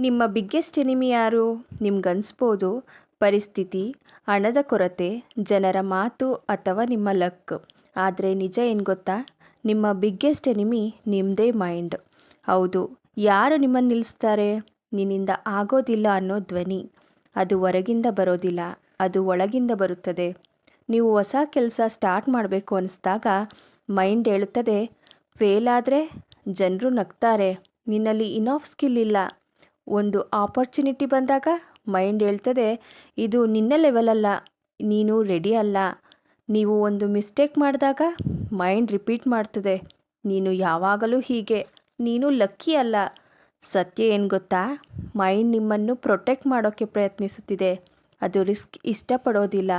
ನಿಮ್ಮ biggest enemy ಯಾರು? ನಿಮ್ಗನ್ಸ್ಬೋದು ಪರಿಸ್ಥಿತಿ, ಹಣದ ಕೊರತೆ, ಜನರ ಮಾತು ಅಥವಾ ನಿಮ್ಮ ಲಕ್. ಆದರೆ ನಿಜ ಏನು ಗೊತ್ತಾ? ನಿಮ್ಮ ಬಿಗ್ಗೆಸ್ಟ್ ಎನಿಮಿ ನಿಮ್ಮದೇ ಮೈಂಡ್. ಹೌದು, ಯಾರು ನಿಮ್ಮನ್ನು ನಿಲ್ಲಿಸ್ತಾರೆ? ನಿನ್ನಿಂದ ಆಗೋದಿಲ್ಲ ಅನ್ನೋ ಧ್ವನಿ. ಅದು ಹೊರಗಿಂದ ಬರೋದಿಲ್ಲ, ಅದು ಒಳಗಿಂದ ಬರುತ್ತದೆ. ನೀವು ಹೊಸ ಕೆಲಸ ಸ್ಟಾರ್ಟ್ ಮಾಡಬೇಕು ಅನಿಸ್ದಾಗ ಮೈಂಡ್ ಹೇಳುತ್ತದೆ, ಫೇಲ್ ಆದರೆ ಜನರು ನಗ್ತಾರೆ, ನಿನ್ನಲ್ಲಿ ಇನಾಫ್ ಸ್ಕಿಲ್ ಇಲ್ಲ. ಒಂದು ಆಪರ್ಚುನಿಟಿ ಬಂದಾಗ ಮೈಂಡ್ ಹೇಳ್ತದೆ, ಇದು ನಿನ್ನ ಲೆವೆಲ್ ಅಲ್ಲ, ನೀನು ರೆಡಿ ಅಲ್ಲ. ನೀವು ಒಂದು ಮಿಸ್ಟೇಕ್ ಮಾಡಿದಾಗ ಮೈಂಡ್ ರಿಪೀಟ್ ಮಾಡ್ತದೆ, ನೀನು ಯಾವಾಗಲೂ ಹೀಗೆ, ನೀನು ಲಕ್ಕಿ ಅಲ್ಲ. ಸತ್ಯ ಏನು ಗೊತ್ತಾ? ಮೈಂಡ್ ನಿಮ್ಮನ್ನು ಪ್ರೊಟೆಕ್ಟ್ ಮಾಡೋಕ್ಕೆ ಪ್ರಯತ್ನಿಸುತ್ತಿದೆ. ಅದು ರಿಸ್ಕ್ ಇಷ್ಟಪಡೋದಿಲ್ಲ,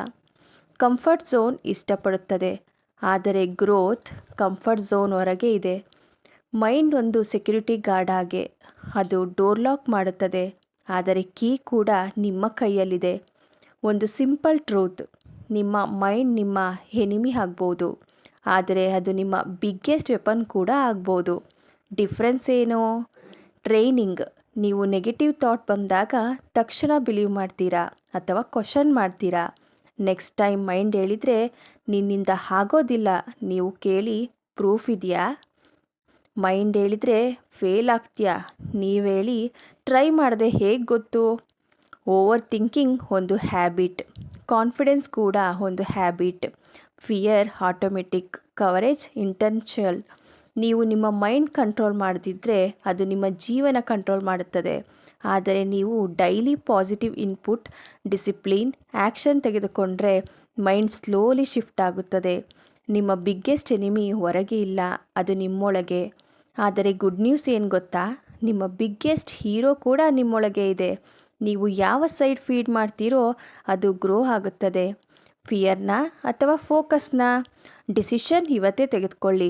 ಕಂಫರ್ಟ್ ಝೋನ್ ಇಷ್ಟಪಡುತ್ತದೆ. ಆದರೆ ಗ್ರೋತ್ ಕಂಫರ್ಟ್ ಝೋನ್ ಹೊರಗೆ ಇದೆ. ಮೈಂಡ್ ಒಂದು ಸೆಕ್ಯೂರಿಟಿ ಗಾರ್ಡ್ ಹಾಗೆ. ಅದು ಡೋರ್ ಲಾಕ್ ಮಾಡುತ್ತದೆ, ಆದರೆ ಕೀ ಕೂಡ ನಿಮ್ಮ ಕೈಯಲ್ಲಿದೆ. ಒಂದು ಸಿಂಪಲ್ ಟ್ರೂತ್, ನಿಮ್ಮ ಮೈಂಡ್ ನಿಮ್ಮ ಎನಿಮಿ ಆಗ್ಬೋದು, ಆದರೆ ಅದು ನಿಮ್ಮ ಬಿಗ್ಗೆಸ್ಟ್ ವೆಪನ್ ಕೂಡ ಆಗ್ಬೋದು. ಡಿಫ್ರೆನ್ಸ್ ಏನು? ಟ್ರೈನಿಂಗ್. ನೀವು ನೆಗೆಟಿವ್ ಥಾಟ್ ಬಂದಾಗ ತಕ್ಷಣ ಬಿಲೀವ್ ಮಾಡ್ತೀರಾ ಅಥವಾ ಕ್ವಶನ್ ಮಾಡ್ತೀರಾ. ನೆಕ್ಸ್ಟ್ ಟೈಮ್ ಮೈಂಡ್ ಹೇಳಿದರೆ ನಿನ್ನಿಂದ ಆಗೋದಿಲ್ಲ, ನೀವು ಕೇಳಿ ಪ್ರೂಫ್ ಇದೆಯಾ? ಮೈಂಡ್ ಹೇಳಿದರೆ ಫೇಲ್ ಆಗ್ತೀಯಾ, ನೀವು ಹೇಳಿ ಟ್ರೈ ಮಾಡಿದೆ ಹೇಗೆ ಗೊತ್ತು? ಓವರ್ ಥಿಂಕಿಂಗ್ ಒಂದು ಹ್ಯಾಬಿಟ್, ಕಾನ್ಫಿಡೆನ್ಸ್ ಕೂಡ ಒಂದು habit. Fear automatic, coverage intentional. ನೀವು ನಿಮ್ಮ ಮೈಂಡ್ ಕಂಟ್ರೋಲ್ ಮಾಡದಿದ್ದರೆ ಅದು ನಿಮ್ಮ ಜೀವನ ಕಂಟ್ರೋಲ್ ಮಾಡುತ್ತದೆ. ಆದರೆ ನೀವು daily positive input, discipline, action ತೆಗೆದುಕೊಂಡ್ರೆ ಮೈಂಡ್ ಸ್ಲೋಲಿ ಶಿಫ್ಟ್ ಆಗುತ್ತದೆ. ನಿಮ್ಮ ಬಿಗ್ಗೆಸ್ಟ್ ಎನಿಮಿ ಹೊರಗೆ ಇಲ್ಲ, ಅದು ನಿಮ್ಮೊಳಗೆ. ಆದರೆ ಗುಡ್ ನ್ಯೂಸ್ ಏನು ಗೊತ್ತಾ? ನಿಮ್ಮ ಬಿಗ್ಗೆಸ್ಟ್ ಹೀರೋ ಕೂಡ ನಿಮ್ಮೊಳಗೆ ಇದೆ. ನೀವು ಯಾವ ಸೈಡ್ ಫೀಡ್ ಮಾಡ್ತೀರೋ ಅದು ಗ್ರೋ ಆಗುತ್ತದೆ. ಫಿಯರ್ನ ಅಥವಾ ಫೋಕಸ್ನ? ಡಿಸಿಷನ್ ಇವತ್ತೇ ತೆಗೆದುಕೊಳ್ಳಿ.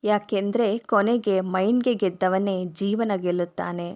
ಯಾಕೆಂದರೆ ಕೊನೆಗೆ ಮೈಂಡ್ಗೆ ಗೆದ್ದವನೇ ಜೀವನ ಗೆಲ್ಲುತ್ತಾನೆ.